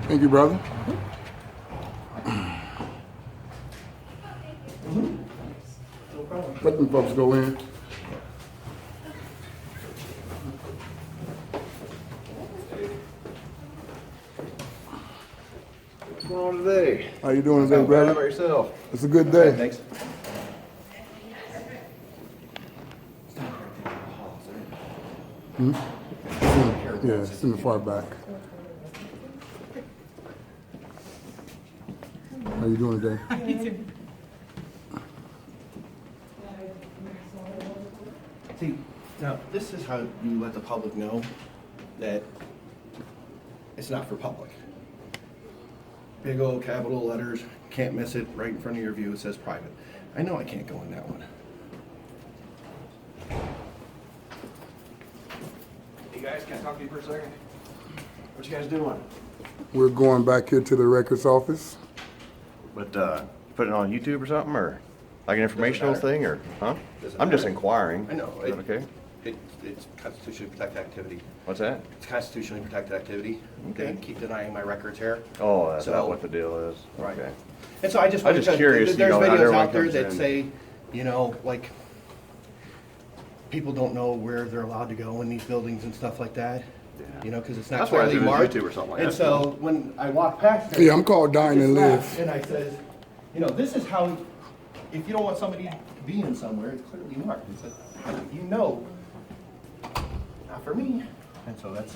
Thank you, brother. Let them folks go in. What's going on today? How you doing today, How about brother? yourself? It's a good day. Thanks. Yeah, it's in the far back. How you doing today? See, now, this is how you let the public know that it's not for public. Big old capital letters, can't miss it, right in front of your view, it says private. I know I can't go in that one. Hey guys, can I talk to you for a second? What you guys doing? We're going back here to the records office. But put it on YouTube or something, or like an informational matter. thing, or huh? Doesn't I'm just matter. inquiring. I know. Is that okay? It's constitutionally protected activity. What's that? It's constitutionally protected activity. Okay. They keep denying my records here. Oh, that's So- not what the deal is. Right. Okay. And so I just I'm wanted just to, curious, there's how videos everyone out there comes that in. say, you know, like, people don't know where they're allowed to go in these buildings and stuff like that. Yeah. You know, because it's not That's why I clearly do marked. YouTube or something like And that. so when I walk past there. Yeah, I'm called Dine and I Live. just laugh, and I says, you know, this is how, if you don't want somebody to be in somewhere, it's clearly marked. It says, you know, not for me. And so that's,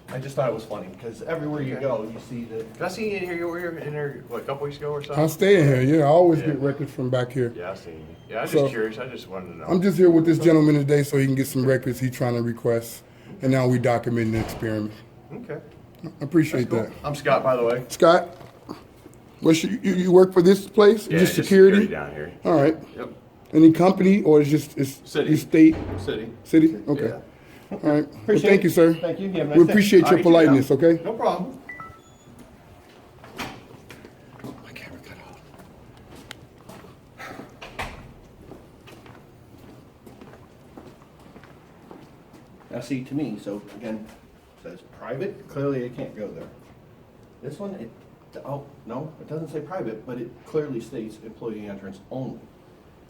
I just thought it was funny, because everywhere you go, you see that. Did I see you in here? You were here in here what, a couple weeks ago or I'm something? staying here. Yeah, I always Yeah. get records from back here. Yeah, I seen you. Yeah, I was So- just curious. I just wanted to know. I'm just here with this gentleman today so he can get some records he's trying to request. And now we documenting the experiment. Okay. I appreciate that. I'm Scott, by the way. Scott, you work for this place? Yeah, just just security? down here. All right. Yep. Any company or it's City. you state? City. City? Okay. Yeah. All right. Well, Appreciate thank it. you, sir. Thank you. You have a nice We day. appreciate All your right, politeness, you okay? No problem. My camera cut off. Now see, to me, so again, it says private, clearly I can't go there. This one, oh, no, it doesn't say private, but it clearly states employee entrance only.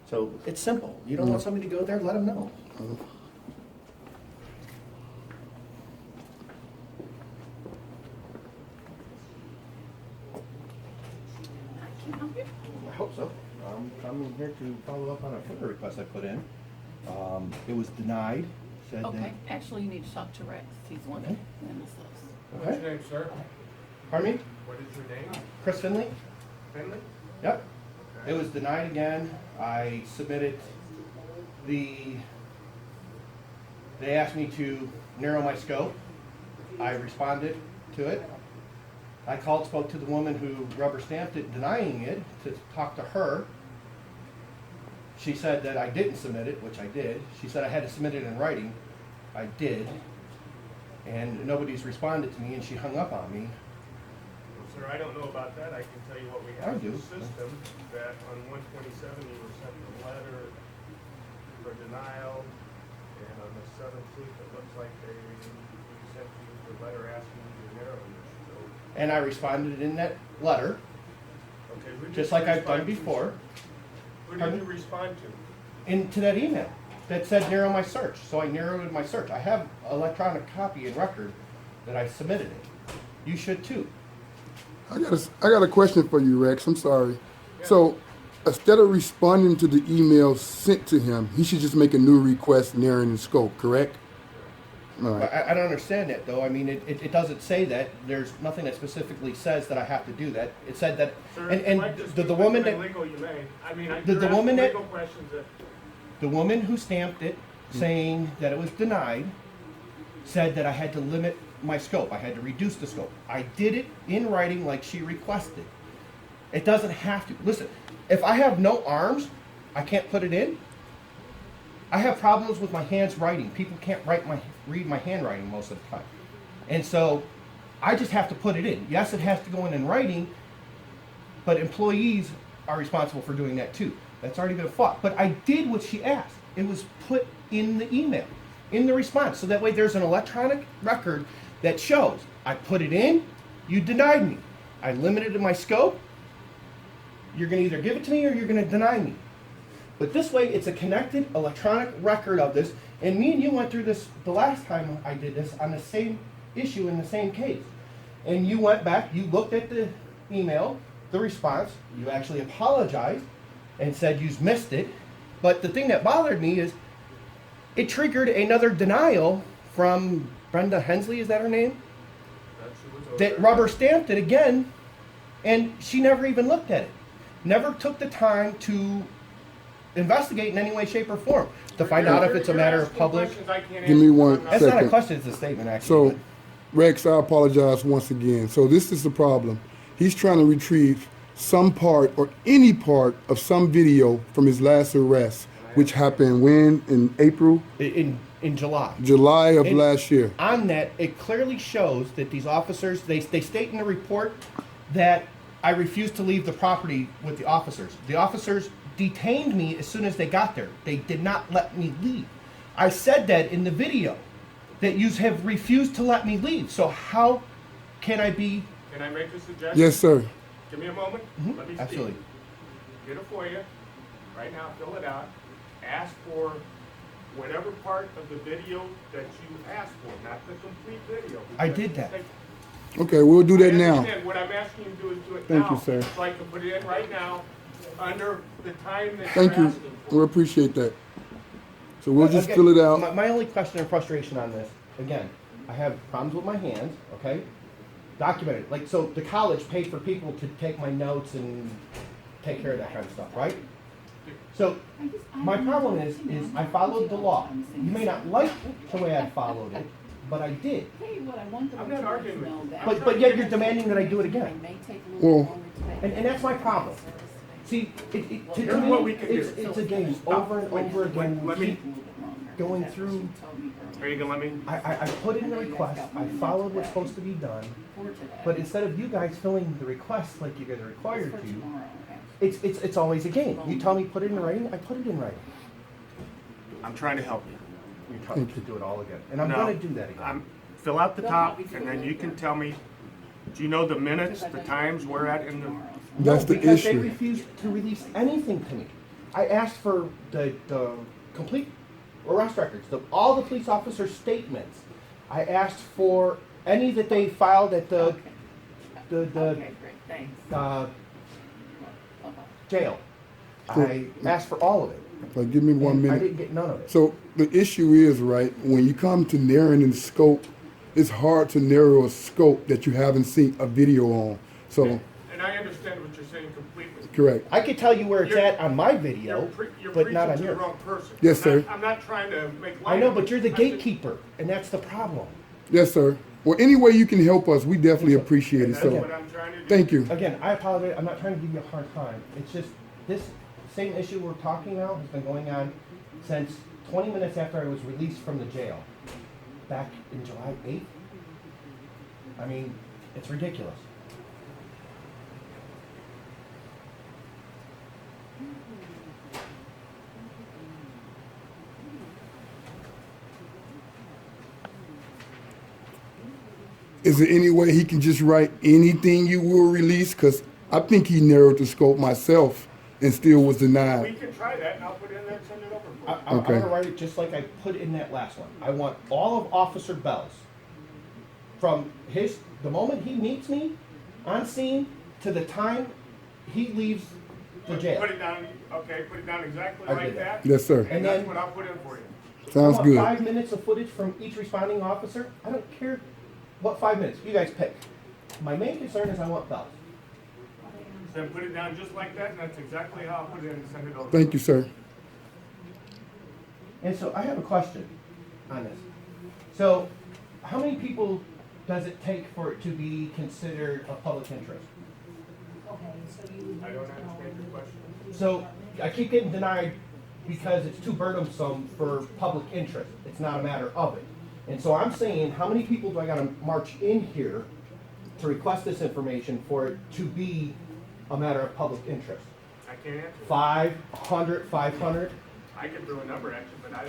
So it's simple. You don't want somebody to go there, let them know. I hope so. I'm here to follow up on a FOIA request I put in. It was denied, said Okay, actually, you need to talk to Rex. He's the one that handles those. that. What's Okay. your name, sir? Pardon me? What is your name? Chris Finley? Finley? Yep. It was denied again. I submitted they asked me to narrow my scope. I responded to it. I called, spoke to the woman who rubber stamped it, denying it, to talk to her. She said that I didn't submit it, which I did. She said I had to submit it in writing. I did. And nobody's responded to me, and she hung up on me. Sir, I don't know about that. I can tell you what we I have in do. the system, that on 127, you were sent a letter for denial, and on the 17th, it looks like they sent you the letter asking you to narrow your scope. And I responded in that letter, Okay, who did just you like I've done respond to, before, sir? Who did Pardon? you respond to? into that email that said narrow my search. So I narrowed my search. I have electronic copy and record that I submitted it. You should too. I got a question for you, Rex. I'm sorry. So instead of responding to the email sent to him, he should just make a new request narrowing the scope, correct? All right. I don't understand that though. I mean, it doesn't say that. There's nothing that specifically says that I have to do that. It said that, Sir, and if you'd like to the speak woman with me that, legal, you may. I mean, The- you're the woman asking that- legal questions that the woman who stamped it saying that it was denied said that I had to limit my scope. I had to reduce the scope. I did it in writing like she requested. It doesn't have to. Listen, if I have no arms, I can't put it in. I have problems with my hands writing. People can't read my handwriting most of the time. And so I just have to put it in. Yes, it has to go in writing, but employees are responsible for doing that too. That's already been fought. But I did what she asked. It was put in the email, in the response. So that way there's an electronic record that shows I put it in, You denied me. I limited my scope. You're going to either give it to me or you're going to deny me. But this way, it's a connected electronic record of this. And me and you went through this the last time I did this on the same issue in the same case. And you went back, you looked at the email, the response, you actually apologized and said you missed it. But the thing that bothered me is it triggered another denial from Brenda Hensley, is that her name? That's who was over That there. rubber stamped it again, and she never even looked at it. Never took the time to investigate in any way, shape, or form to find out if it's a matter of You're public. asking questions I can't Give me answer. one I'm not- That's not a Second. question, it's a statement, actually. So, Rex, I apologize once again. So this is the problem. He's trying to retrieve some part or any part of some video from his last arrest, which happened when? In April, In July. July of And last year. On that, it clearly shows that these officers, they state in the report that I refused to leave the property with the officers. The officers detained me as soon as they got there. They did not let me leave. I said that in the video, that you have refused to let me leave. So how can I be? Can I make a suggestion? Yes, sir. Give me a moment. Let me speak. Absolutely. Get a FOIA, right now, fill it out, ask for whatever part of the video that you asked for, not the complete video. I because did that. Okay, we'll do that I now. understand. What I'm asking you to do is do it Thank now. you, sir. So I can put it in right now, under the time that Thank you're you. asking We for. appreciate that. So we'll just Okay, fill it out. My only question and frustration on this, again, I have problems with my hands, okay? Documented. Like, so the college paid for people to take my notes and take care of that kind of stuff, right? So my problem is I followed the law. You may not like the way I followed it, but I did. I'm not arguing with you. But yet you're demanding that I do it again. Well, And that's my problem. See, to Here's what we me, can it's, do. it's a game over and Wait, over again. let We me- keep going through. Are you gonna let me? I put in the request, I followed what's supposed to be done, but instead of you guys filling the request like you guys are required to, it's always a game. You tell me put it in writing, I put it in writing. I'm trying to help you. You tell me to do it all again, and I'm No, gonna do that again. Fill out the top, and then you can tell me, do you know the minutes, the times we're at in the? that's the Because they issue. refused to release anything to me. I asked for the complete arrest records, all the police officer statements. I asked for any that they filed at the Okay, great, thanks. jail. I asked for all of it. Like, give me 1 and I minute. didn't get none of it. So the issue is, right, when you come to narrowing in scope, it's hard to narrow a scope that you haven't seen a video on. So, And I understand what you're saying completely. correct. I could tell you where it's You're- at on my video, You're but preaching not on to the yours. wrong person. Yes, I'm not- sir. I'm not trying to make light I know, of but it. you're the I'm just- gatekeeper, and that's the problem. Yes, sir. Well, any way you can help us, we definitely appreciate it. And that's So, what I'm trying to do. thank you. Again, I apologize. I'm not trying to give you a hard time. It's just this same issue we're talking about has been going on since 20 minutes after I was released from the jail back in July 8th. I mean, it's ridiculous. Is there any way he can just write anything you will release? Because I think he narrowed the scope myself and still was We denied. can try that, and I'll put it in there and send it over for you. I'm Okay. going to write it just like I put in that last one. I want all of Officer Bell's, from the moment he meets me on scene to the time he leaves the jail. Put it down, okay, put it down exactly I like did that. that. Yes, sir. And And that's then- what I'll put in for you. Sounds I want good. 5 minutes of footage from each responding officer. I don't care what 5 minutes. You guys pick. My main concern is I want Bell's. Then put it down just like that, and that's exactly how I'll put it in and send it over. Thank you, sir. And so I have a question on this. So how many people does it take for it to be considered a public interest? I don't understand your question. So I keep getting denied because it's too burdensome for public interest. It's not a matter of it. And so I'm saying, how many people do I gotta march in here to request this information for it to be a matter of public interest? I can't answer. 500, 500? I could throw a number at you, but I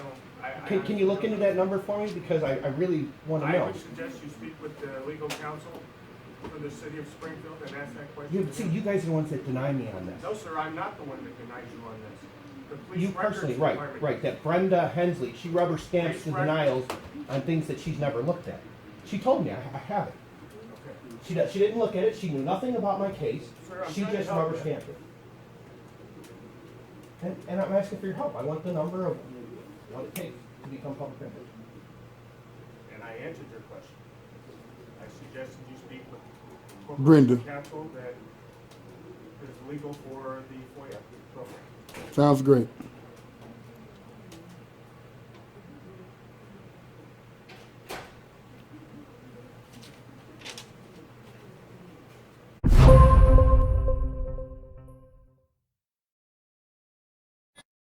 don't, Can you look into that number for me? Because I really wanna I know. would suggest you speak with the legal counsel for the city of Springfield and ask that question? You, to see, him? you guys are the ones that deny me on this. No, sir, I'm not the one that denies you on this. The police You records personally, department- right, that Brenda Hensley, she rubber stamps the Police denials on things that she's never looked at. She told me, I have it. Okay. She didn't look at it, she knew nothing about my case, Sir, I'm she trying to just help rubber you. stamped it. And I'm asking for your help, I want the number of what it takes to become public record. And I answered your question. I suggested you speak with Brenda. corporation counsel that is legal for the FOIA program. Sounds great.